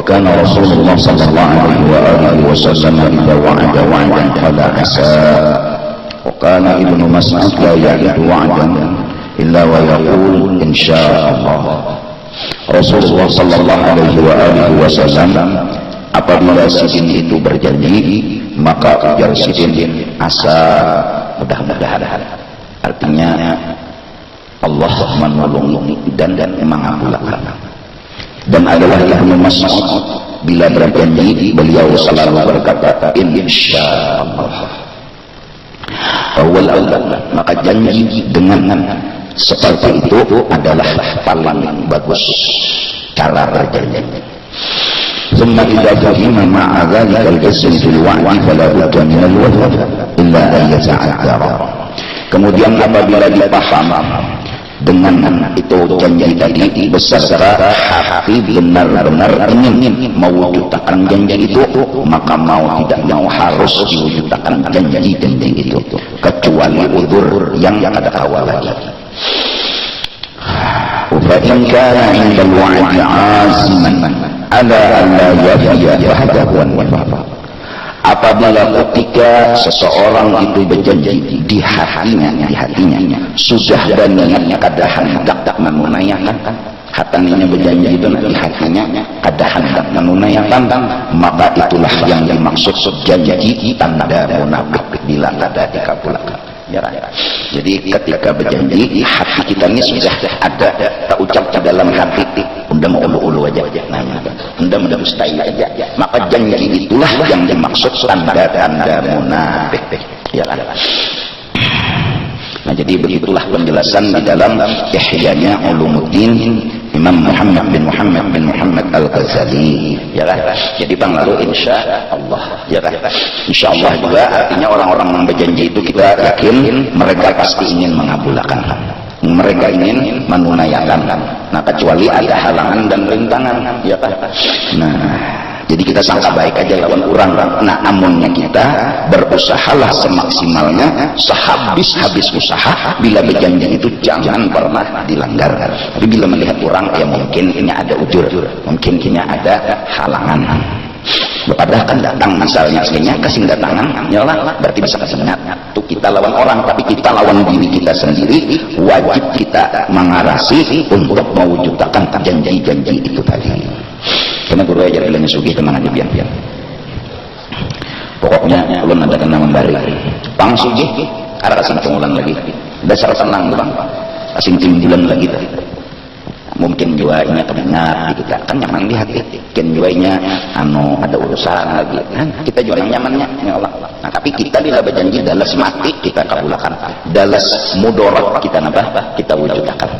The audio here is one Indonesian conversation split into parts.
وكان رسول الله صلى الله عليه وآله وسلم إذا وعد وعدا قال عسى. وكان ابن مسعود لا يعد وعدا إلا ويقول إن شاء الله. Rasulullah sallallahu alaihi wa alihi wasallam apabila sidin itu berjanji maka ujar sidin asa, mudah-mudahan. Artinya Allah menolong dan mengabulkan. Dan adalah Ibnu Mas'ud bila berjanji beliau selalu berkata insyaallah. Awal maka janji dengan seperti itu adalah paling bagus cara berjanji. Thumma idza fahima ma'a dzalika al-jism fil wa'di fala budda min al-wafaa illa an yata'addara. Kemudian apabila dipaham dengan itu janji tadi beserta hati benar-benar ingin mewujudkan janji itu, maka mau tidak mau harus diwujudkan janji itu, kecuali udzur yang ada awal lagi. Fa in kana 'inda al-wa'd 'aziman ala an la yafiya fahadahu an-nifaq. Apabila ketika seseorang itu berjanji di hatinya sudah ada niatnya kada hendak menunaikan, hatinya berjanji itu di hatinya kada hendak menunaikan, maka itulah yang dimaksud janji tanda munafik bila kada dikabulkan. Jadi ketika berjanji hati kita ini sudah ada terucap di dalam hati, unda mau ulu-ulu aja, unda mustahil aja, maka janji itulah yang dimaksud tanda-tanda munafik. Ya kan? Nah, jadi begitulah penjelasan di dalam Ihya'nya Ulumuddin Imam Muhammad bin Muhammad Al-Ghazali. Ya kan? Jadi lalu insyaallah, ya kan? Insyaallah juga artinya orang-orang yang berjanji itu kita yakin mereka pasti ingin mengabulkan. Mereka ingin menunaikan. Nah, kecuali ada halangan dan rintangan, ya kan? Nah, jadi kita sangka baik aja lawan orang. Nah, amunnya kita berusahalah semaksimalnya, sehabis-habis usaha. Bila berjanji itu jangan pernah dilanggar. Tapi bila melihat orang, ya mungkin ini ada ujur, mungkin ini ada halangan. Padahal kan datang misalnya aslinya kasih datangan, nyalah berarti bisa kesengat. Itu kita lawan orang, tapi kita lawan diri kita sendiri. Wajib kita mengarasi untuk mewujudkan janji-janji itu tadi. Karena guru ajar bilangnya sugi tenang aja biar. Pokoknya kalau ada kena membari pang sugi ada kasih pengulang lagi dasar tenang bang kasih timbulan lagi tadi. Mungkin juainya kedengar kita kan nyaman di hati, mungkin juainya ada urusan lagi kan kita jual yang nyamannya ya Allah. Nah, tapi kita bila berjanji dalas mati kita kabulkan, dalas mudarat kita nambah kita wujudkan.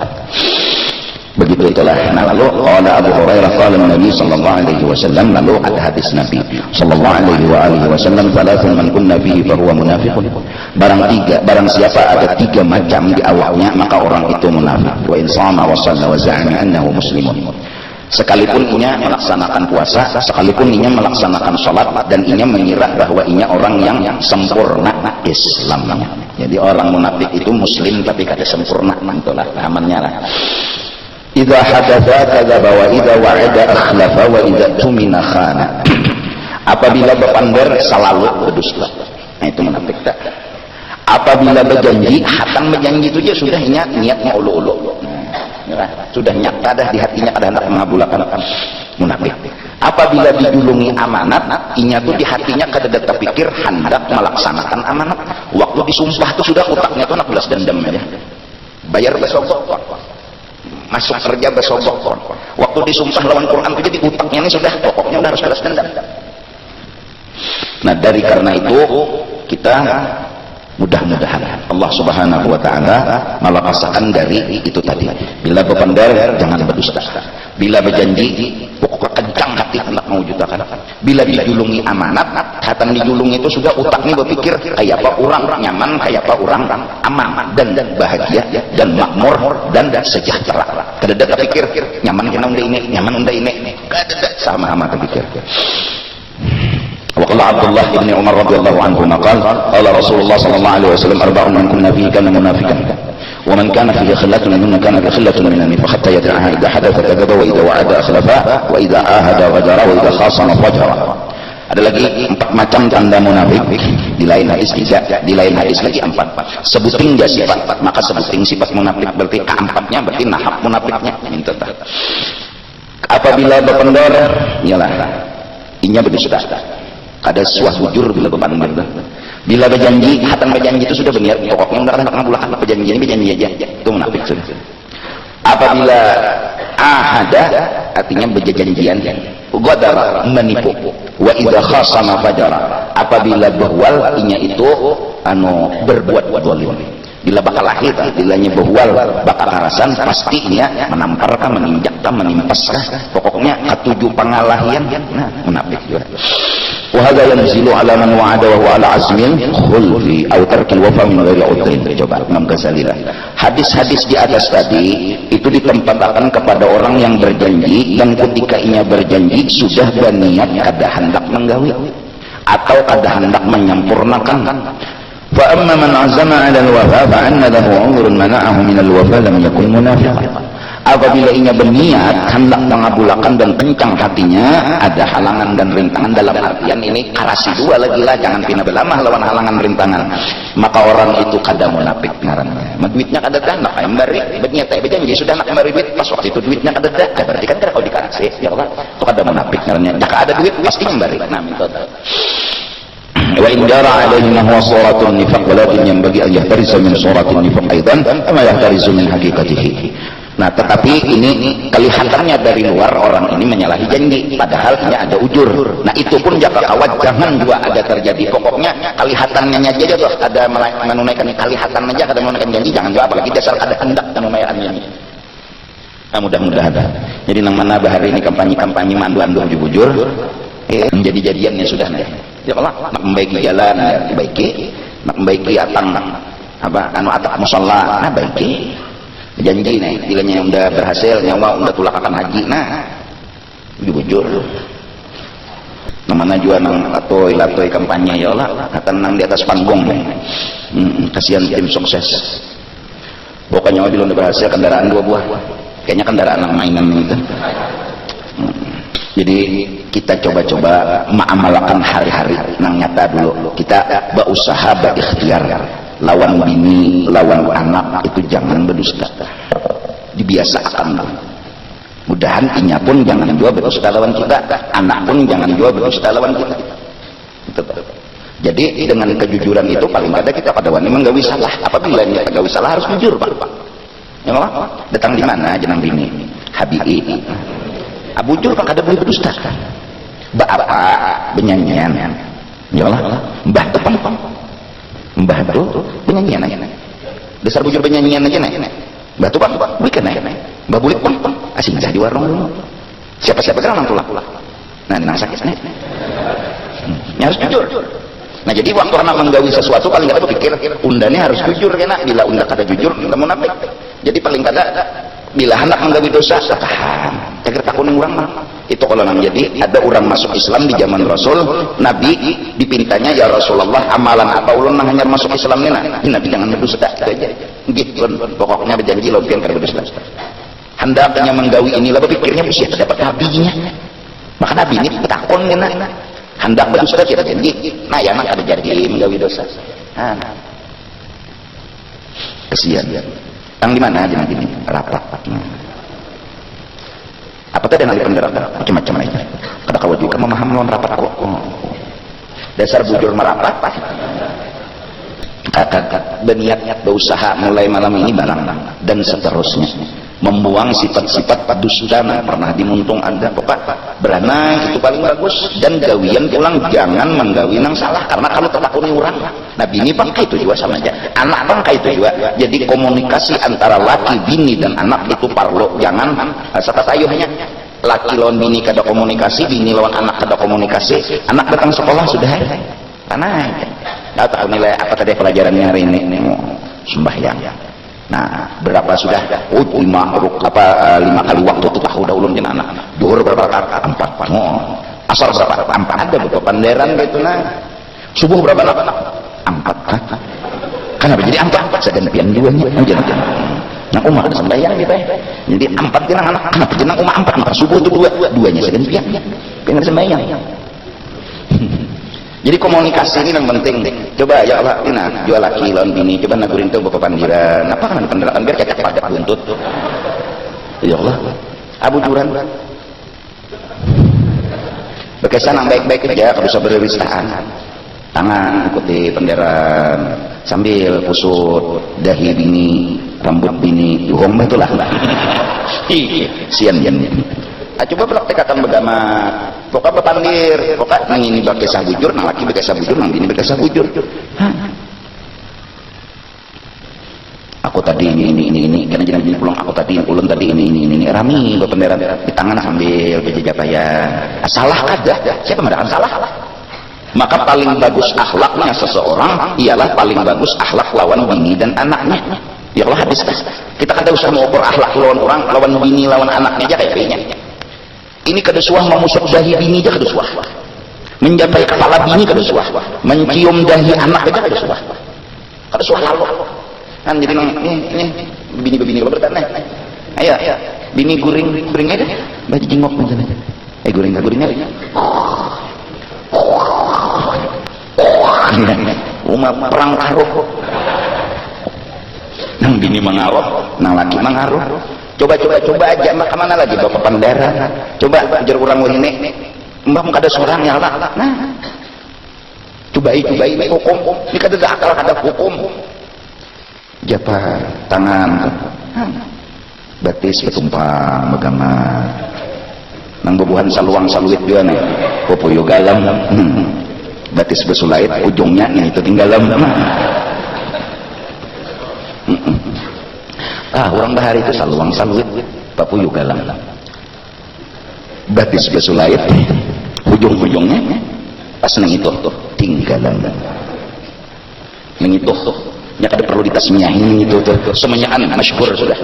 Begitu itulah. Nah, lalu qala Abu Hurairah qala Nabi sallallahu alaihi wasallam, lalu ada hadis Nabi sallallahu alaihi wasallam, "Thalathun man kunna fihi fa huwa munafiqun." Barang siapa ada 3 macam di awalnya maka orang itu munafik. Wa in shama wa shalla wa za'ama annahu muslimun. Sekalipun inya melaksanakan puasa, sekalipun inya melaksanakan salat, dan inya mengira bahwa inya orang yang sempurna Islamnya. Jadi orang munafik itu muslim tapi kada sempurna, itulah pahamannya lah. Idza hadatsa kadzaba wa idza wa'ada akhlafa wa idza tumina khana. Apabila berpander selalu berdusta. Nah, itu munafik tak. Apabila berjanji, hatan berjanji itu dia sudah niatnya ulu-ulu. Nah, sudah niat ada di hatinya ada hendak mengabulkan, munafik. Apabila dijulungi amanat, inya tuh di hatinya kada ada terpikir hendak melaksanakan amanat. Waktu disumpah itu sudah utaknya tuh nak belas dendam aja. Bayar besok. Masuk kerja besok. Waktu disumpah lawan Quran itu jadi utaknya ini sudah pokoknya udah harus balas dendam. Nah, dari karena itu kita mudah-mudahan Allah Subhanahu wa taala melapaskan dari itu tadi. Bila berpandar jangan berdusta. Bila berjanji pokoknya kencang hati hendak mewujudkan. Bila dijulungi amanat, hatan dijulungi itu sudah utaknya berpikir kayak apa orang nyaman, kayak apa orang aman dan bahagia dan makmur dan sejahtera. Kada ada terpikir nyaman kena unda ini, nyaman unda ini. Kada sama-sama terpikir. وقال عبد الله بن عمر رضي الله عنهما قال قال رسول الله صلى الله عليه وسلم 4 من كنا فيه كان منافقا ومن كان فيه خلة منهن كان في خلة من النفاق حتى يدعها إذا حدث كذب وإذا وعد أخلف وإذا عاهد غدر وإذا خاصم فجر. Ada lagi 4 macam tanda munafik di lain hadis 3, di lain hadis lagi 4. Sebuting dia sifat, maka sebuting sifat munafik berarti keempatnya berarti nahap munafiknya minta. Apabila berpendor, ialah inya berdusta. Ada suah bujur bila berpendor. Bila berjanji, hatan berjanji itu sudah benar, pokoknya enggak ada ngabulakan berjanji ini berjanji aja. Itu munafik sudah. Apabila ahada artinya berjanjian, ghadara menipu, wa idza khasama fajara. Apabila berwal inya itu berbuat zalim. Bila bakal lahir, bilanya berwal bakal karasan pastinya menamparkan, meninjakkan, menimpaskan. Pokoknya ketujuh pengalahian, nah munafik juga. Wa hadza yanzilu ala man wa'ada wa huwa ala azmin khulfi aw tarkil wafa min ghairi udrin. Coba Imam Ghazali. Hadis-hadis di atas tadi itu ditempatkan kepada orang yang berjanji dan ketika ia berjanji sudah berniat kada hendak menggawi atau kada hendak menyempurnakan. Fa amma man azama 'ala al-wafa fa anna lahu 'udhrun mana'ahu min al-wafa lam yakun munafiqan. Apabila ia berniat hendak mengabulkan dan kencang hatinya, ada halangan dan rintangan dalam artian ini karasi dua lagi lah, jangan pina belamah lawan halangan rintangan, maka orang itu kada munafik ngarannya. Duitnya kada dah nak embari, berniat berjanji sudah nak embari duit, pas waktu itu duitnya kada dah, berarti kan kada kau dikasih, ya Allah, itu kada munafik ngarannya. Jika ada duit pasti embari. Nah, minta. Wa in jara alaihi ma huwa suratun nifaq walakin yanbaghi an yahtariza min suratin nifaq aidan kama yahtarizu min haqiqatihi. Nah, tetapi ini kelihatannya dari luar orang ini menyalahi janji, padahal hanya ada ujur. Nah, itu pun jaka kawat jangan juga ada terjadi. Pokoknya kelihatannya aja tuh ada menunaikan, kelihatan aja ada menunaikan janji, jangan juga apalagi dasar ada hendak menunaikannya. Nah, mudah-mudahan. Jadi nang mana bahari ini kampanye mandu-andu jujur, menjadi jadiannya sudah nih. Ya Allah, nak membaiki jalan dibaiki, nak membaiki atang atap musalla, nah baiki. Janji nih, bilanya udah berhasil, nyawa udah tulak akan haji, nah jujur. Namanya juga nang latoi kampanye ya Allah, akan nang di atas panggung. Kasihan tim sukses. Pokoknya bila udah berhasil kendaraan 2 buah, kayaknya kendaraan nang mainan itu. Jadi kita coba-coba mengamalkan hari-hari nang nyata dulu. Kita berusaha berikhtiar. Lawan bini, lawan anak itu jangan berdusta. Dibiasakan. Mudahan inya pun jangan juga berdusta lawan kita, anak pun jangan juga berdusta lawan kita. Jadi dengan kejujuran itu paling pada kita pada wani menggawi salah. Apabila ini menggawi salah harus jujur, Pak. Ya Allah, datang di mana jenang bini? Habibi. Abujur kan kada boleh berdusta. Ba apa benyanyian. Ya Allah, mbah depan. Mbah itu penyanyian aja, dasar bujur penyanyian aja nih. Mbah tuh pak, bukan nih. Mbah bulik pun, asing dah di warung dulu. Siapa-siapa kan orang tulah. Nah, nang sakit nih. Harus jujur. Nah, jadi waktu anak menggawi sesuatu paling kada berpikir undane harus jujur kena. Bila unda kada jujur, kita munafik. Jadi paling kada bila hendak menggawi dosa, tahan. Cager takunin orang mah. Itu kalau nang jadi ada orang masuk Islam di zaman Rasul, Nabi dipintanya ya Rasulullah amalan apa ulun nang hanya masuk Islam ini nah. Nabi jangan berdusta itu aja. Gitu pokoknya berjanji lo biar kada berdusta. Hendaknya menggawi inilah berpikirnya bisa dapat nabinya. Maka Nabi ini takon kena. Hendak berdusta kita janji. Nah, ya nak ada jadi menggawi dosa. Nah. Kesian. Tang di mana aja nanti ini rapat. Apa tadi yang penderatan macam-macam aja. Kada kau juga memaham lawan rapat kok. Dasar bujur merapat. Kakak berniat berusaha mulai malam ini barang dan seterusnya. Membuang sifat-sifat dusta yang pernah dimuntung ada pokok beranang itu paling bagus dan gawian pulang jangan menggawi nang salah karena kalau terlakoni orang nah bini bangkai itu juga sama aja anak bangkai itu juga jadi komunikasi antara laki bini dan anak itu parlo jangan satatayuhnya laki lawan bini kada komunikasi bini lawan anak kada komunikasi anak datang sekolah sudah karena nggak tahu nilai apa tadi pelajarannya hari ini sembahyang. Nah, berapa sudah? 5 kali waktu itu tahu dah ulun jeung anak. Duhur berapa rakaat? 4. Oh. Asar berapa? 4. Ada beberapa panderan gitu nah. Subuh berapa rakaat? 4. kenapa jadi empat segantian duanya jangan nah umar ada sembahyang gitu ya jadi empat jenang anak kenapa jenang umar empat maka subuh itu duanya segantian pengen sembahyang. Jadi komunikasi ini yang penting. Coba ya Allah, nah, jual laki lawan bini, coba nagurin tuh bapak pandiran. Apa kan pendiran biar kayak pada buntut. Ya Allah, Abu Duran. Berkesan yang baik-baik aja, kalau bisa berwistaan. Tangan ikuti penderan sambil kusut dahi bini, rambut bini, gomba itulah. Sian. Coba praktekkan bagaimana pokoknya berpandir pokoknya nang ini pakai sabujur nang laki pakai sabujur nang ini pakai sabujur aku tadi ini karena jangan jadi pulang aku tadi ulun tadi ini rami berpandiran di tangan sambil berjajapayan salah ada siapa mengadakan salah maka paling bagus akhlaknya seseorang ialah paling bagus akhlak lawan bini dan anaknya ya Allah hadis kita kada usah mengukur akhlak lawan orang lawan bini lawan anaknya aja kayak kayaknya. Ini kedesuah memusuk dahi bini aja kedesuah, menjapai kepala bini kedesuah, mencium dahi anak aja kedesuah lalu kan jadi ini bini kalau bertanya ayo bini guring aja baju jengok misalnya guring aja umat perang taruh nang bini mengaruh nang laki mengaruh coba aja mbak kemana lagi bapak pandera coba ajar orang ini mbak muka ada seorang ya Allah nah cobai hukum ini kada ada akal kada hukum japa tangan batis betumpang megama nang bubuhan saluang saluit juga nih popoyo galam batis besulait ujungnya nih itu tinggalam orang bahari itu saluang saluit papuyu galang batis besulait ujung-ujungnya pas neng itu tinggalan neng itu nya kada perlu ditasmiahin itu tuh semuanyaan masyhur sudah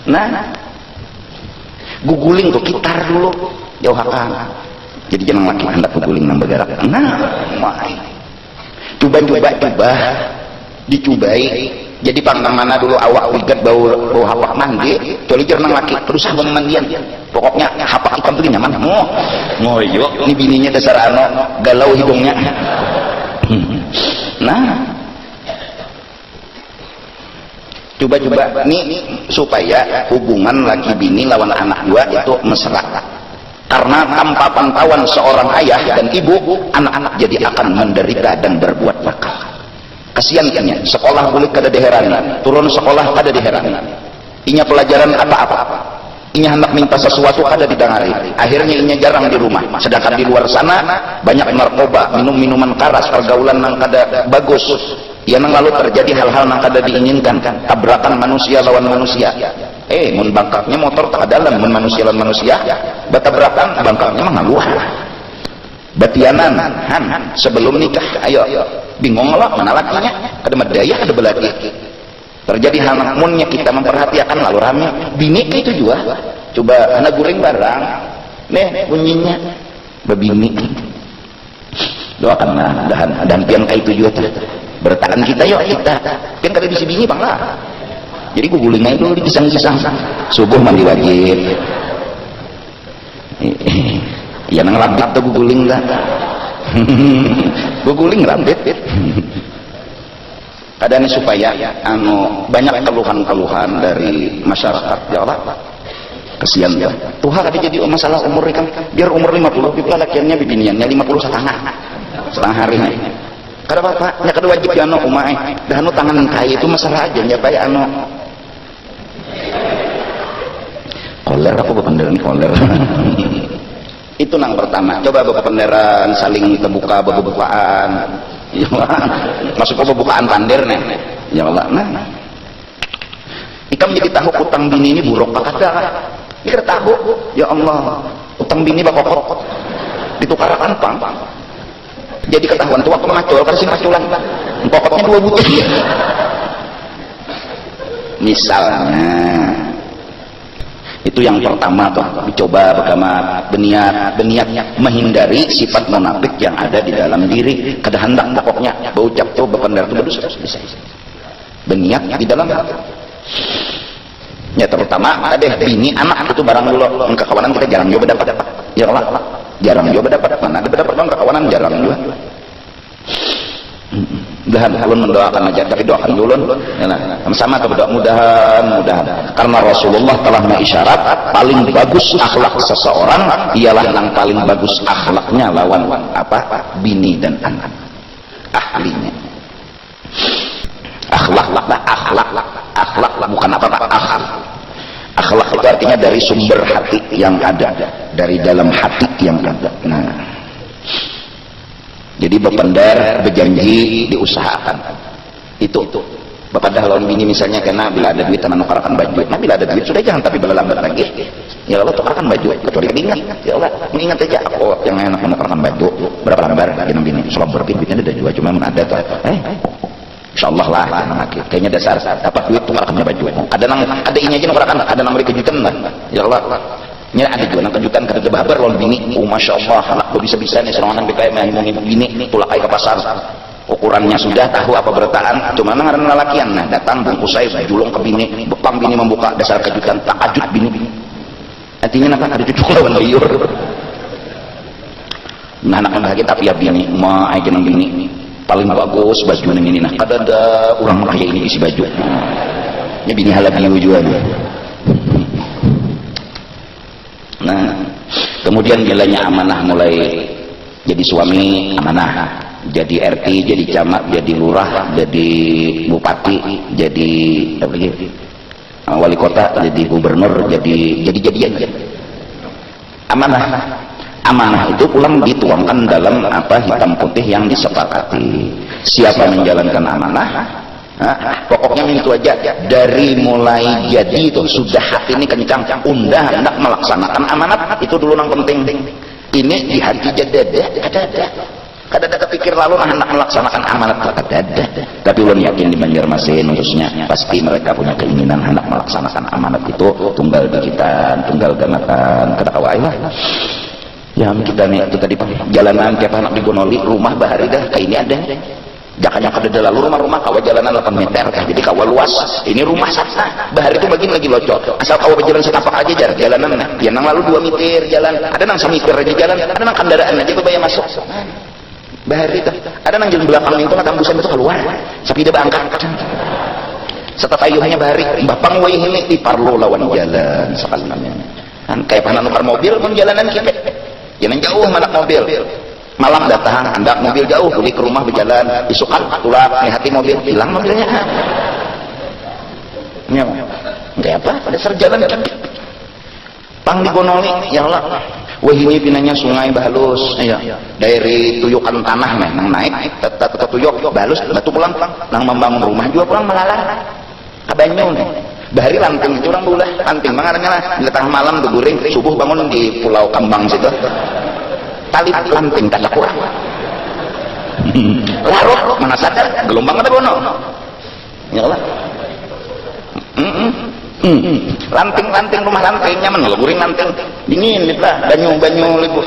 nah guguling tuh kitar dulu jauhakan jadi jangan laki hendak guguling nang bergerak nah coba dicubai jadi pantang mana dulu awak wigat bau hapak mandi kecuali jernang laki terus memandian pokoknya hapak ikan tuh nyaman ngoyo ini bininya dasar galau hidungnya nah coba nih supaya hubungan laki bini lawan anak dua itu mesra karena tanpa pantauan seorang ayah dan ibu anak-anak jadi akan menderita dan berbuat nakal. Kasihan kan ya, sekolah boleh kada diherani, turun sekolah kada diherani. Inya pelajaran apa-apa. Inya hendak minta sesuatu kada didengari. Akhirnya inya jarang di rumah. Sedangkan di luar sana banyak narkoba, minum-minuman keras, pergaulan yang kada bagus. Yang lalu terjadi hal-hal yang kada diinginkan, tabrakan manusia lawan manusia. Mun bangkaknya motor tak dalam, mun manusia lawan manusia, batabrakan bangkaknya mengaluh. Batianan, sebelum nikah, ayo bingung lah mana lakinya ada medaya ada belaki terjadi hal namunnya kita memperhatikan lalu rame bini itu juga coba anak guring barang nih bunyinya bebini doakanlah dan pian kayak itu juga bertahan kita yuk kita kan kada bisa bini bang lah jadi gugulingnya itu dipisang-pisang subuh mandi wajib ya nang labit tuh guguling lah guguling rambit kadang supaya banyak keluhan-keluhan dari masyarakat ya Allah kesian ya Tuhan ada jadi masalah umur kan biar umur 50 itu lakiannya bibiniannya 50 setengah hari kada bapak nya kada wajib ya umai dan tangan kai itu masalah aja ya baik koler aku bepanderan koler itu nang pertama coba bepanderan saling terbuka bebukaan ya masuk ke bebukaan pandir nih ya Allah nah ikam jadi tahu utang bini ini buruk kada ini kada tahu ya Allah utang bini bakokot ditukarkan pang jadi ketahuan tua pemacul kasih maculan pokoknya 2 butir misalnya Itu yang pertama tuh, dicoba bagaimana berniat menghindari sifat munafik yang ada di dalam diri. Kada hendak pokoknya berucap tuh berpendar tuh berdosa bisa. Berniat di dalam ya terutama ada bini anak itu barang dulu kekawanan kita jarang juga dapat. Ya Allah, jarang juga dapat. Mana ada dapat bang kekawanan jarang juga. Mudahan ulun mendoakan aja, tapi doakan dulu sama atau berdoa mudahan karena Rasulullah telah mengisyarat paling bagus akhlak seseorang ialah yang paling bagus akhlaknya lawan apa bini dan anak ahlinya. Akhlak bukan apa akhlak itu artinya dari sumber hati yang ada, dari dalam hati yang ada. Nah, jadi berpendar, berjanji, diusahakan. Itu berpendar lawan bini misalnya, karena bila ada duit tanah nukarkan baju. Nah bila ada duit sudah jangan tapi bila lambat lagi. Ya Allah tukarkan baju, kecuali ingat. Ya Allah, ingat aja. Oh yang enak menukarkan baju berapa lembar bagi bini. Soal berpikirnya ada juga, cuma ada tuh. Insyaallah lah, kayaknya dasar dapat duit tukarkannya baju. Ada ini aja nukarkan, ada nomor kejutan lah. Ya Allah. Nya ada juga kejutan kerja babar lawan bini. Oh masya Allah, anak bisa nih serangan BKM ngomongin bini, tulak ke pasar. Ukurannya sudah tahu apa bertaan. Cuma ngaran lalakian. Nah datang bungkus saya julung ke bini, bepang bini membuka dasar kejutan, takajud bini. Artinya nak ada cucu lawan liur. Nah anak bahagia tapi ya bini, ma aja bini paling bagus baju ini. Nah kada ada orang kaya ini isi baju. Ini bini halabiu juga. Nah, kemudian bilanya amanah mulai jadi suami amanah, jadi RT, jadi camat, jadi lurah, jadi bupati, jadi apa lagi? Wali kota, jadi gubernur, jadi amanah itu pulang dituangkan dalam apa hitam putih yang disepakati. Siapa menjalankan amanah? Pokoknya itu aja dari mulai jadi itu sudah hati ini kencang undah hendak melaksanakan amanat itu dulu yang penting. Ini di hati jadada kada kepikir lalu hendak melaksanakan amanat kada. Tapi ulun yakin di Banjarmasin khususnya pasti mereka punya keinginan hendak melaksanakan amanat itu tunggal dikitan, tunggal ganakan kada kawai lah. Ya kita nih itu tadi jalanan tiap anak digonoli rumah bahari dah kayak ini ada. Jangan kada lalu rumah-rumah kawal jalanan 8 meter kah, jadi kawal luas. Ini rumah sana. Bahari itu bagian lagi locok. Asal kawal berjalan setapak aja jarak jalanan. Nah, ya nang lalu 2 meter jalan. Ada nang 1 meter aja jalan. Ada nang kendaraan aja bayar masuk. Bahari itu. Ada nang jalan belakang itu tembusan itu keluar. Sapi dia bangkat. Setelah ayuhnya bahari. Bapang wayih ini diparlo lawan jalan sekali namanya. Kan kayak panah nukar mobil pun jalanan kita. Jangan jauh manak mobil. Malam datang, hendak mobil jauh, beli ke rumah berjalan, isukan, tulak, hati mobil, hilang mobilnya. Ya, kayak apa? Pada serjalan pang digonoli, ya Allah. Wah ini pinanya sungai balus, ya. Dari tuyukan tanah, nang naik, tetap tuyuk, balus, batu pulang, nang membangun rumah juga pulang melalar. Kabanyu nih. Bahari lanting itu orang bulah, lanting mangarnya lah. Di tengah malam berguring, subuh bangun di Pulau Kambang situ. Tali lanting tak kurang. Larut mana sadar gelombang ada bono. Ya Allah. Lanting rumah lanting nyaman kalau guring lanting dingin lah banyu libu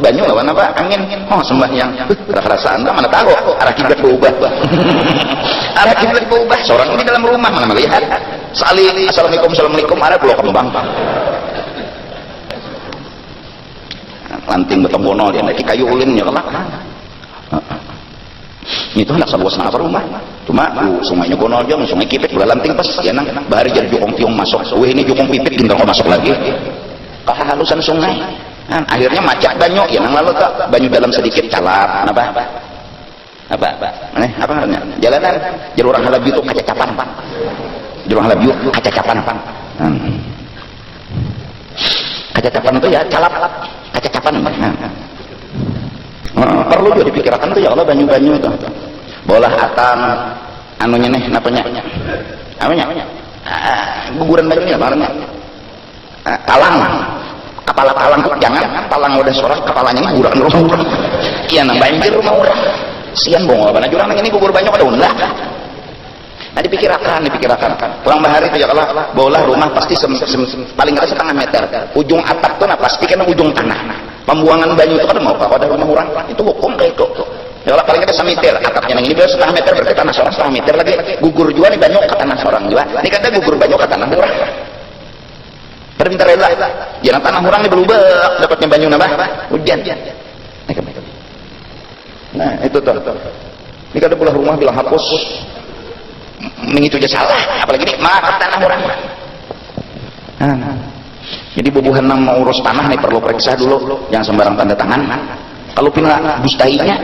banyu lawan apa angin sembahyang perasaan mana tahu arah kiblat berubah seorang ini dalam rumah mana melihat assalamualaikum ada Pulau Kembang lanting betombono dia naik kayu ulin ya lah itu hendak seluas apa rumah cuma sungainya bono aja sungai Kipit bola lanting pas ya nang bahari jadi jukong piong masuk ini jukong pipit tinggal kau masuk lagi kehalusan sungai akhirnya macak banyu ya nang lalu tak banyu dalam sedikit calap apa namanya jalanan jalur orang halabiu itu kacacapan kacacapan itu ya calap kacacapan perlu juga dipikirkan tuh ya Allah banyu-banyu itu bolah atang anunya nih napanya guguran banyu ya barangnya talang kepala talang tuh jangan talang udah seorang kepalanya ini guguran rumah iya nang banjir rumah orang sian bong apa jurang ini gugur banyak ada unlah Nah dipikirkan. Pulang bahari itu ya Allah, bola rumah pasti paling nggak setengah meter. Ujung atap tuh nah pasti kan ujung tanah. Pembuangan banyu itu kan mau kalau ada rumah orang itu hukum kayak itu. Ya Allah paling nggak semeter atapnya yang ini biar setengah meter berarti tanah seorang setengah meter lagi. Gugur juga nih banyu ke tanah seorang juga. Ini kata gugur banyu ke tanah orang. Perminta rela. Jangan tanah orang ini berubah dapatnya banyu nambah hujan. Nah itu tuh. Ini kata pulang rumah bilang hapus. Mengitu aja salah, apalagi ini maaf tanah orang. Jadi bubuhan nang mau urus tanah nih perlu periksa dulu, jangan sembarang tanda tangan. Kalau pina dustainya,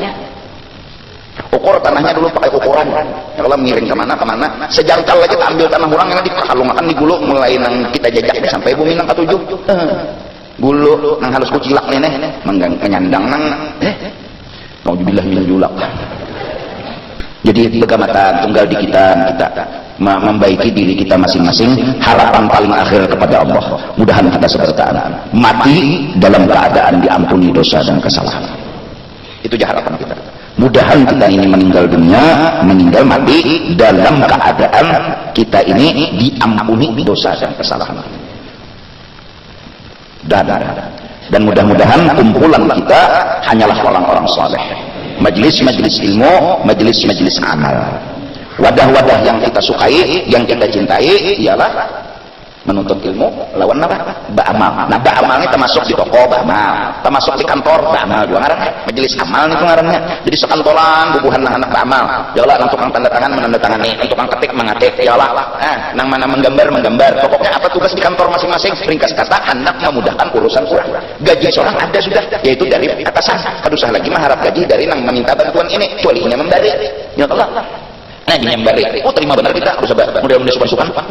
ukur tanahnya dulu pakai ukuran. Kalau miring kemana, sejangkal lagi kita ambil tanah orang yang dikalungkan di gulu mulai nang kita jajak sampai bumi nang ketujuh. Gulu nang halus kucilak nih menyandang nang. Nauzubillah min julak. Jadi kegamatan tunggal di kita membaiki diri kita masing-masing, harapan paling akhir kepada Allah. Mudahan kita sebertaan mati dalam keadaan diampuni dosa dan kesalahan. Itu aja harapan kita. Mudahan kita ini meninggal dunia, meninggal mati dalam keadaan kita ini diampuni dosa dan kesalahan. Dan mudah-mudahan kumpulan kita hanyalah orang-orang saleh. Majelis-majelis ilmu, majelis-majelis amal. Wadah-wadah yang kita sukai, yang kita cintai ialah menuntut ilmu lawan apa? Ba'amal. Nah ba'amal ini termasuk di toko ba'amal, termasuk di kantor ba'amal juga ngaran. Majelis amal itu ngarannya. Jadi sekantoran bubuhan anak ba'amal. Ya Allah, nang tukang tanda tangan menandatangani, nang tukang ketik mengetik. Ya Allah, nang mana menggambar. Pokoknya apa tugas di kantor masing-masing? Ringkas kata, hendak memudahkan urusan kurang. Gaji seorang ada sudah, yaitu dari atasan. Kadusah lagi mengharap gaji dari nang meminta bantuan ini, kecualinya memberi. Ya Allah. Nah ini yang beri, terima benar kita harus sabar. Mudah-mudahan sukan-sukan Pak.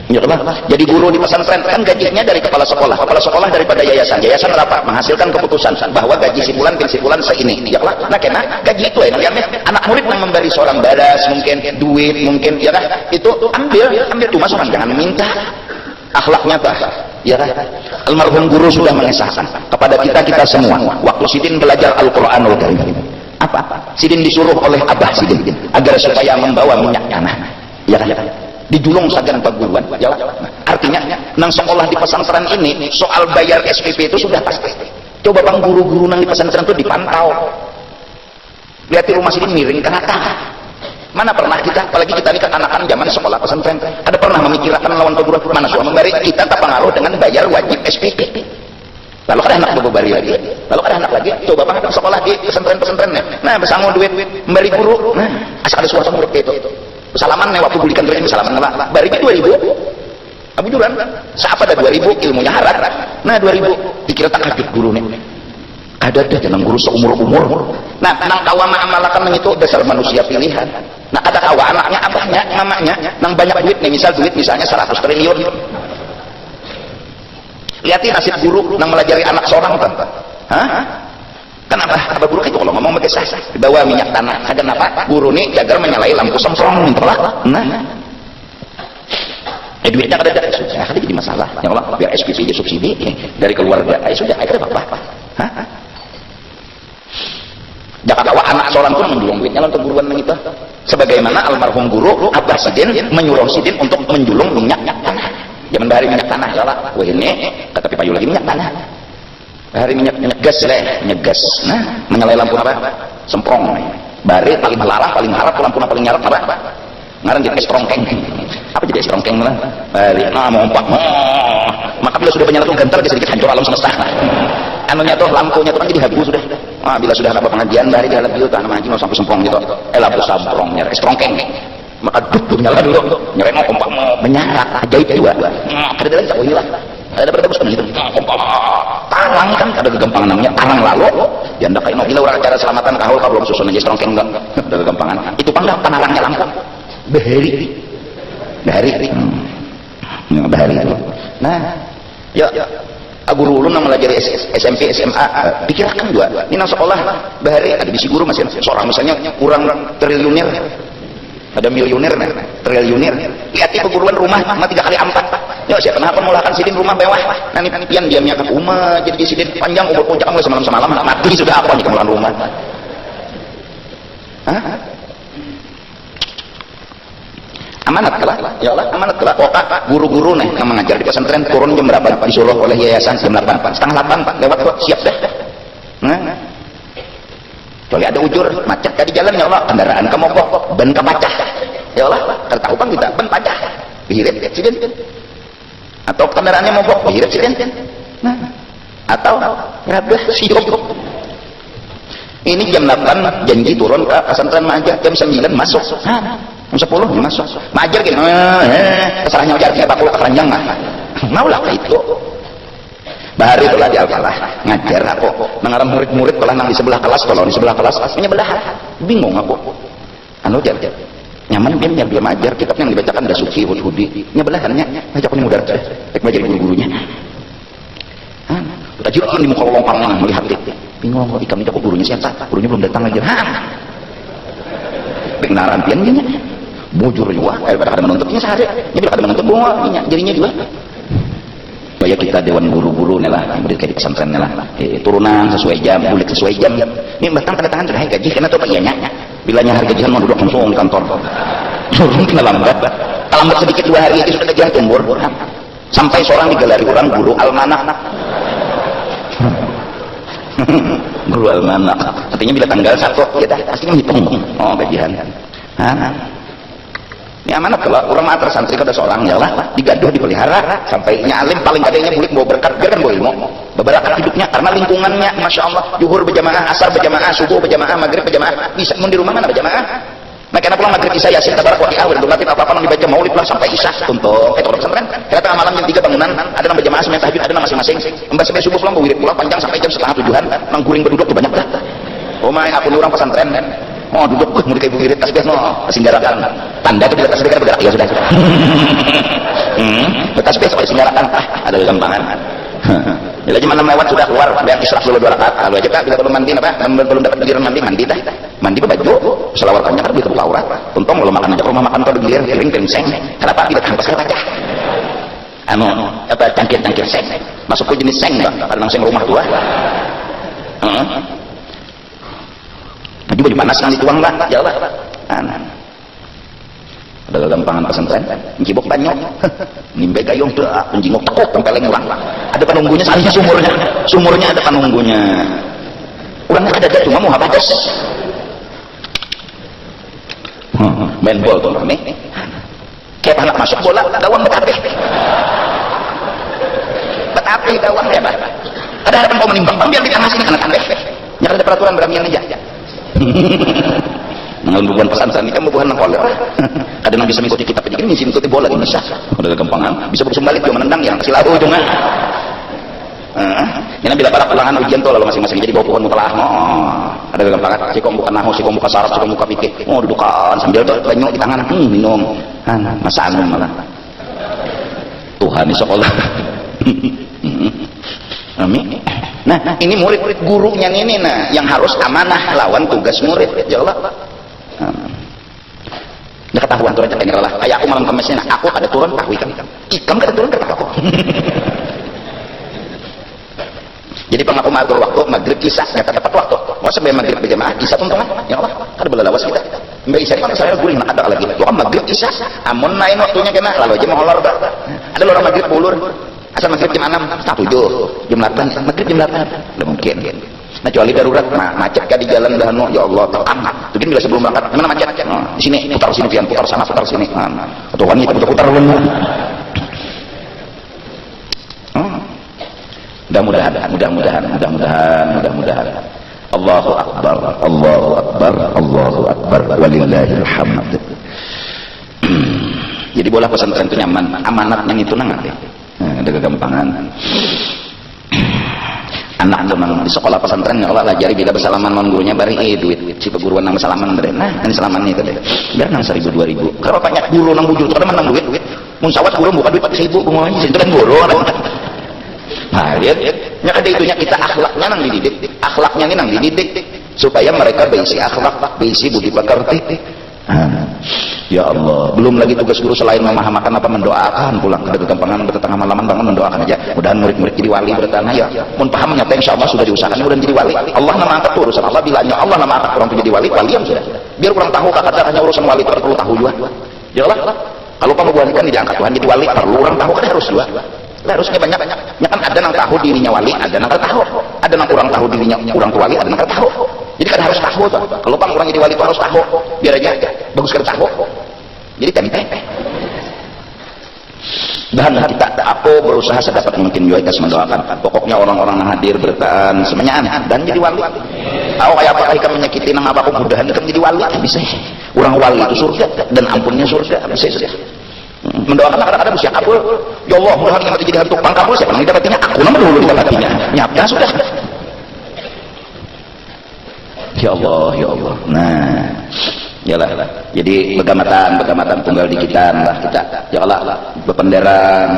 Ya Allah. Jadi guru di pesantren kan gajinya dari kepala sekolah daripada yayasan berapa menghasilkan keputusan bahwa gaji sipulan seini. Ya Allah. Nah kena gaji itu ya anak murid yang memberi seorang baras mungkin duit mungkin ya kan itu ambil tuh masukan jangan minta. Akhlaknya bah ya kan almarhum guru sudah mengesahkan kepada kita semua waktu Sidin belajar Al-Qur'anul Karim apa Sidin disuruh oleh Abah Sidin agar supaya membawa minyak tanah ya kan dijulung sagan perguruan ya artinya nang sekolah di pesantren ini soal bayar SPP itu sudah pasti. Coba bang guru-guru nang di pesantren itu dipantau lihat di rumah Sidin miring ke atas. Mana pernah kita, apalagi kita ini kan anak-anak zaman sekolah pesantren, ada pernah memikirkan lawan peguru mana sudah memberi kita tak pengaruh dengan bayar wajib SPP. Lalu ada anak berbari lagi, coba bang sekolah di pesantren-pesantren nah bersama duit memberi guru, nah asal ada suara murid itu. Salaman waktu bulikan duit salaman apa? Bari 2.000. Abu Juran, siapa ada 2.000 ilmunya harat. Nah 2.000 dikira tak kajut guru nih. Ada jangan guru seumur-umur. Nah, nang kawa ma'amalakan itu dasar manusia pilihan. Nah, ada kawa anaknya, abahnya, mamanya, nang banyak duit nih, misalnya 100 triliun. Lihatin nasib guru nang melajari anak seorang kan. Kenapa? Apa guru itu kalau ngomong pakai sah, dibawa minyak tanah. Kenapa? Guru nih jagar menyalai lampu semprong mintalah. Nah. Duitnya ada jadi masalah. Ya Allah, biar SPP aja subsidi dari keluarga. Sudah, ada apa-apa. Jakarta anak seorang pun menjulung duitnya untuk guruan itu. Sebagaimana almarhum guru Abah Sidin menyuruh Sidin untuk menjulung minyak tanah. Zaman bahari minyak tanah salah. Wah ini kata pipayu lagi minyak tanah. Bahari minyak gas minyak gas. Nah, menyalai lampu apa? Semprong. Bahari paling melarang, paling harap lampu paling nyarap apa? Ngaran jadi strongkeng. Apa jadi strongkeng malah? Bahari mompak. Maka bila sudah penyala tuh gentar sedikit hancur alam semesta. Anunya tuh lampunya tuh kan jadi habu sudah. Bila sudah ada pengajian bahari di dalam itu tanah ngaji mau sampai semprong gitu. Lampu semprong nyari strongkeng. Maka nyala dulu. Nyari mau kompak menyala ajaib juga. Ada lagi tak hilang. Ada bagus kan gitu. Kompak. Tarang kan ada kegampangan namanya tarang lalu. Ya ndak kayak gila orang acara selamatan kahul ka belum susun aja strongkeng enggak. Ada kegampangan. Itu pangdah panarangnya lampu. Bahari. Bahari. Nah, ya guru ulun yang melajari SMP, SMA, pikirkan juga. Ini nang sekolah bahari ada bisi guru masih seorang misalnya kurang triliuner. Ada miliuner, triliuner. Lihat perguruan rumah, 3 kali 4. Ya siapa kenapa mulakan Sidin rumah mewah. Nanti pian diamnya ke rumah, jadi Sidin panjang umur puncak mulai semalam mati sudah apa di kemulan rumah. Amanat kelak, ya Allah, amanat kelak. Pak, guru-guru nih yang mengajar di pesantren turun jam berapa? Disuruh oleh yayasan jam 8, setengah 8 Pak, lewat kok, siap dah. Kecuali ada ujur, macet di jalan, ya Allah, kendaraan ke mogok, ban kepacah, ya Allah, tertahu Bang kita, ban pacah, dihirit, siden. Atau kendaraannya mogok, dihirit, siden. Atau rabah, siop. Ini jam 8 janji turun ke pesantren Majar, jam 9 masuk. Jam 10 masuk. Majar gini, keserahnya ujar siapa pula keranjang mah. Maulah itu. Bahari itulah di Al-Falah ngajar aku. Mengarang murid-murid kalau nang di sebelah kelas, kalau di sebelah kelas menyebelah. Bingung aku. Anu jar. Nyaman dia majar kitab yang dibacakan ada Sufi Hudi. Nyebelahannya ngajak aku mudar. Tek belajar guru-gurunya. Tajuran di muka longkangnya melihat itu. Bingung kok ikam itu kok gurunya siapa? Gurunya belum datang lagi. Benaran piannya. Bujur juga. Daripada ada menuntutnya sehari. Dia bilang ada menuntut bunga. Jadinya juga. Supaya kita dewan guru-guru nih lah. Yang berdiri di pesantren nih lah. Turunan sesuai jam. Bulik sesuai jam. Ini datang tanda tangan sudah gaji. Karena itu apa ianya. Bilanya harga gajian mau duduk langsung di kantor. Turun kena lambat. Lambat sedikit 2 hari itu sudah gajian tumbur. Sampai seorang digelari orang guru almanak. Guru almanak artinya bila tanggal 1 ya dah pastinya menghitung gajian. Ini amanat kalau orang mah santri kada seorang ya lah digaduh dipelihara sampai alim paling kadangnya bulik bawa berkat biar kan bawa ilmu berberkat hidupnya karena lingkungannya Masya Allah zuhur berjamaah, asar berjamaah, subuh berjamaah, maghrib berjamaah. Bisa di rumah mana berjamaah. Makanya pulang maghrib isya yasin tabarak wa ta'ala dan latif apa-apa yang dibaca maulid lah sampai isya untuk orang pesantren. Kira tengah malam jam 3 bangunan ada yang berjamaah sembahyang tahajud ada masing-masing. Mbak sampai subuh pulang wirid pulang panjang sampai jam setengah 7-an nang guring berduduk tuh banyak dah. Oh main aku orang pesantren kan. Oh duduk murid ibu wirid tasbih no singgarakan. Tanda itu bila tasbih kan bergerak ya sudah. Tasbih sampai singgarakan ada gampangan. Bila aja malam lewat sudah keluar biar israf dulu 2 rakaat lalu aja Kak bila belum mandi apa belum dapat giliran mandi dah mandi baju selawarkannya kan begitu aurat untung kalau makan aja rumah makan kalau gilir kering seng kenapa tidak hampas kaca anu apa cangkir seng masuk ke jenis seng Bang karena seng rumah tua baju panas kan dituang lah ya Allah ada gampangan pesantren mencibok banyak nimbe gayung tuh penjingok tekuk tempeleng orang ada penunggunya salahnya sumurnya ada penunggunya orangnya ada cuma mau habis main bola tuh nih kayak anak masuk bola gawang betapih gawang ya Pak ada harapan kau menimbang biar di tengah sini kena tandeh jangan ada peraturan beramian aja bukan pesantren ini kan bukan kolera kadang bisa mengikuti kitab aja ini mengikuti bola ini bisa udah gampangan bisa bersum balik dia menendang yang kasih lagu cuma ini bila para pulangan ujian tuh lalu masing-masing jadi bawa pohon mutalaah ada gampangan sikong bukan nahu sikong bukan sarap sikong bukan pikir dudukan sambil tuh banyak di tangan minum masa anu malah Tuhan di sekolah amin. Nah ini murid gurunya ini yang harus amanah lawan tugas murid ya Allah. Udah ketahuan turun cetek lah kayak aku malam kemis ini aku ada turun tahu ikam kada turun kada aku jadi pengaku mengatur waktu maghrib isya nggak dapat waktu masa sebelum maghrib berjamaah isya tuntungan ya Allah kada boleh lawas kita mbak isya ini kan saya guring nak ada lagi tuh maghrib isya amun main waktunya kena lalu aja mau olor ada orang maghrib bulur asal maghrib jam 6 setengah 7 jam 8 maghrib jam 8 tidak mungkin nah kecuali darurat macet kan di jalan dah ya Allah amat mungkin bila sebelum berangkat mana macet di sini putar sini pian putar sana putar sini atau wanita putar mudah-mudahan Allahu Akbar walillahil hamd. Jadi bola pesantren itu nyaman amanatnya itu nangat ada kegampangan anak zaman di sekolah pesantren ya Allah lajari bila bersalaman dengan gurunya bari duit si peguruan nang bersalaman dari ini salaman itu deh biar nang 1.000 2.000 kalau banyak guru nang bujur itu ada menang duit mun sawat guru buka duit 1.000 ngomongnya itu kan guru nah lihat nya ada itunya kita akhlaknya nang dididik akhlaknya ini nang dididik supaya mereka berisi akhlak berisi budi pekerti Ya Allah, belum lagi tugas guru selain memahamakan apa mendoakan pulang ke tempangan bertetangga malaman bangun mendoakan aja. Mudahan murid-murid jadi wali bertanah ya. Mun paham nyata insyaallah sudah diusahakan mudah jadi wali. Allah nama angkat urusan Allah bilanya Allah nama angkat orang jadi wali, walian sudah. Biar kurang tahu katanya urusan wali itu perlu tahu juga. Ya Allah, kalau kamu walikan diangkat Tuhan jadi wali perlu orang tahu kan harus juga. Harusnya banyak. Ya kan ada yang tahu dirinya wali, ada yang tahu. Ada yang kurang tahu dirinya kurang wali, ada yang tahu. Jadi kan harus tahu tuh. Kalau bang orang jadi wali itu harus tahu. Biar aja bagus kan tahu. Jadi tempe. Dan kita aku berusaha sedapat mungkin juga kita mendoakan. Pokoknya orang-orang yang hadir bertahan semuanya dan jadi wali. Tahu kayak apa ikan menyakiti nang apa aku mudahan kan jadi wali bisa. Orang wali itu surga dan ampunnya surga bisa sudah. Mendoakan kadang-kadang usia kabul. Ya Allah mudahan kita jadi hantu bang kabul siapa yang dapatnya aku nama dulu dapatnya. Nyapnya sudah. Ya Allah. Nah, yalah. Jadi begamatan tunggal dikitan lah kita. Ya Allah, bependeran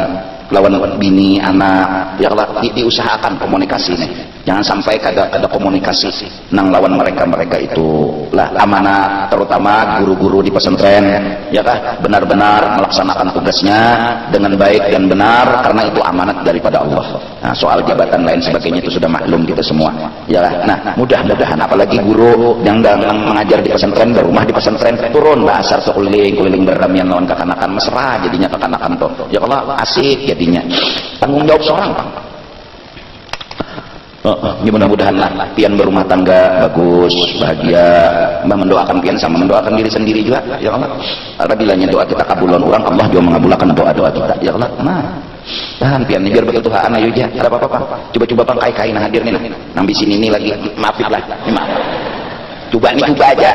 lawan bini anak. Ya Allah, diusahakan komunikasi nih. Jangan sampai ada komunikasi nang lawan mereka itu lah amanah, terutama guru-guru di pesantren ya kah benar-benar melaksanakan tugasnya dengan baik dan benar karena itu amanat daripada Allah. Nah, soal jabatan lain sebagainya itu sudah maklum kita semua ya lah. Nah, mudah-mudahan apalagi guru yang mengajar di pesantren, berumah di pesantren turun bahasa keliling berramian lawan kekanakan mesra jadinya kekanakan toh ya Allah asik jadinya tanggung jawab seorang Bang. Mudah-mudahan lah pian berumah tangga bagus bahagia, mendoakan pian sama mendoakan diri sendiri juga ya Allah. Apabila doa kita kabulon orang Allah juga mengabulkan doa-doa kita ya Allah. Nah tahan pian biar betul Tuhan ayo aja ada apa-apa coba bang kai-kai nah hadir nih nang di sini nih lagi maafin lah maaf coba aja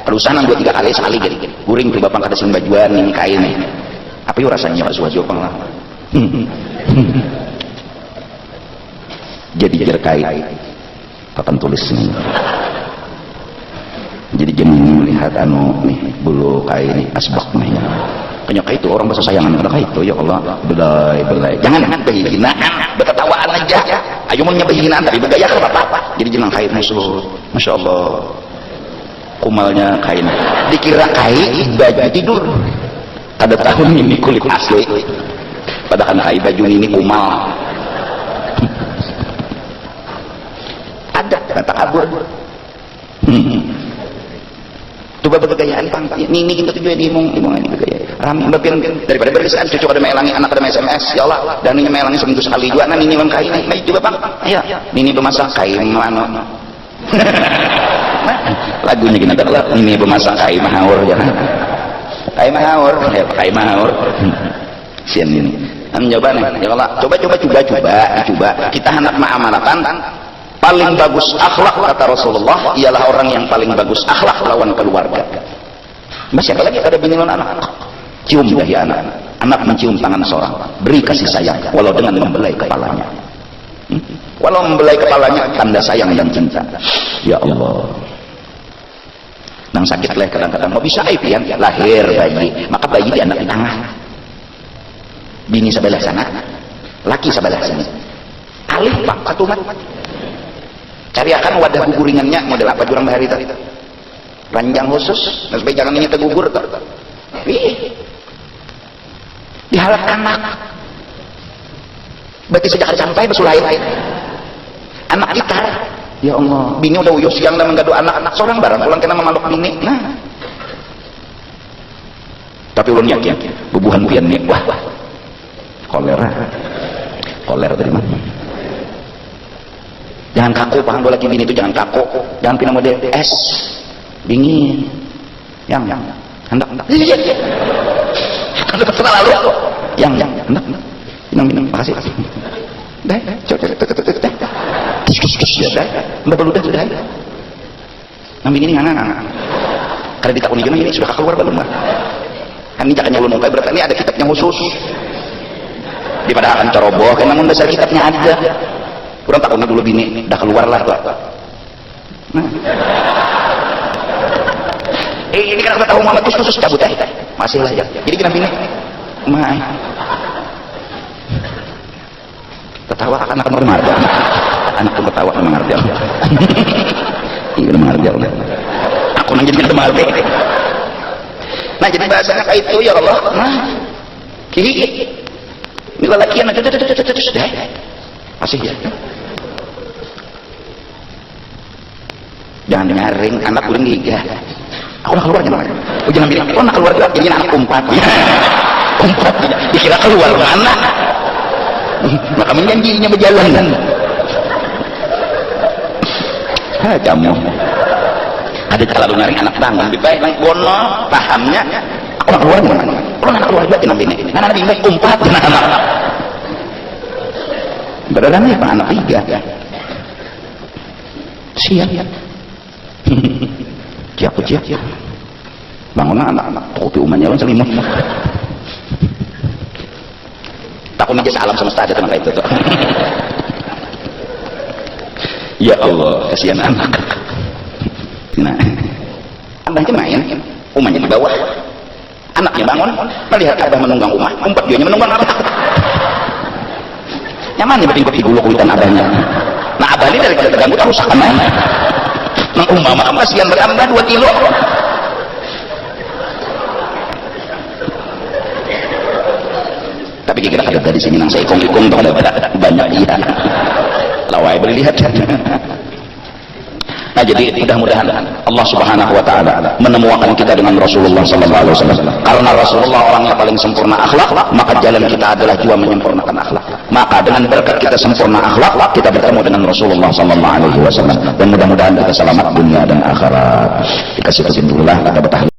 perusahaan 2-3 kali sekali jadi guring coba bang kada sing bajuan ini kain nih apa yuk rasanya Pak Suwajo bang lah jadi jerkai papan tulis nih jadi Gemini melihat nih bulu kai ini asbak nih kenyok itu orang bahasa sayangan kena itu ya Allah belai jangan berhinaan berketawaan aja ayo mau berhinaan tapi bergaya ke apa jadi jenang kain musuh Masya Allah kumalnya kain dikira kain baju tidur ada tahun ini kulit asli padahal kain baju ini kumal ada kata kabur coba bergayaan Bang ini kita tujuan imong ini bergaya rame bagian daripada berkesan cucu ada melangi anak ada SMS ya Allah dan ini melangi seminggu sekali juga nah ini Bang kain ayo coba Bang ayo ini bemasak kain mana lagunya gini adalah ini bemasak kain mahawur jangan kain mahawur sian ini mencoba nih ya Allah coba kita hendak mengamalkan paling bagus akhlak kata Rasulullah ialah orang yang paling bagus akhlak lawan keluarga. Masih ada lagi ada bini lawan anak cium dahi anak mencium tangan seorang beri kasih sayang walau dengan membelai kepalanya walau membelai kepalanya tanda sayang dan cinta ya Allah. Nang sakit lah kadang-kadang mau bisa aib ya lahir bayi maka bayi di anak di tengah bini sebelah sana laki sebelah sini alih pak katumat cariakan wadah guguringannya model apa jurang bahari tadi ranjang khusus dan supaya jangan ini tergugur diharap anak berarti sejak sampai besulai anak kita ya Allah bini udah uyus siang dan menggadu anak seorang barang pulang kena memaluk bini nah tapi ulun yakin bubuhan pian nih wah kolera dari mana jangan kaku paham lagi bini itu jangan kaku jangan pindah model es dingin yang hendak terlalu yang hendak minum makasih dah coba mbak beludah sudah nang bini nggak karena ditakuni juga ini sudah keluar belum ini jangan nyalun muka berarti ini ada kitabnya khusus daripada akan ceroboh karena namun dasar kitabnya ada kurang takutnya dulu bini dah keluar lah nah ini kan tahu Muhammad khusus cabut masih lah ya jadi kena bini ketawa anak mengerti anak pun ketawa mengerti ini mengerti aku nang jadi mengerti Nah jadi bahasanya kayak itu ya Allah. Nah, kihi, ini lelakian aja, dah, masih ya. Jangan nyaring anak uling giga. Aku nak keluar jangan. Oh jangan bilang, oh nak keluar juga, jadi anak umpat. Umpat, dikira keluar mana? Maka menjanjinya berjalan. Kamu ada terlalu nyaring anak bangun, lebih baik nang bono pahamnya. Aku nak keluar gimana? Kalau nak keluar juga jangan bini. Nah nanti bini umpat, anak. Beneran nih anak tiga. Siap. Siap. Bangun anak-anak kopi umanya orang selimut. Takut aja salam semesta aja teman itu tuh. Ya Allah, kasihan anak. Nah, abahnya main, umanya di bawah. Anaknya bangun, melihat abah menunggang umah, umpat dia menunggang abah. Nyaman nih beting-beting dulu kuitan abahnya. Nah abah ini daripada terganggu tak rusak kan main. Nang umah kasihan berambah 2 kilo. Tapi kira ada dari sini nang saya ikung-ikung tuh ada banyak iya. Lawai boleh lihat. Nah jadi mudah-mudahan Allah Subhanahu wa taala menemukan kita dengan Rasulullah sallallahu alaihi wasallam. Karena Rasulullah orangnya paling sempurna akhlak, maka jalan kita adalah juga menyempurnakan akhlak. Maka dengan berkat kita sempurna akhlak, kita bertemu dengan Rasulullah sallallahu alaihi wasallam dan mudah-mudahan kita selamat dunia dan akhirat. Dikasih petunjuk kita bertahan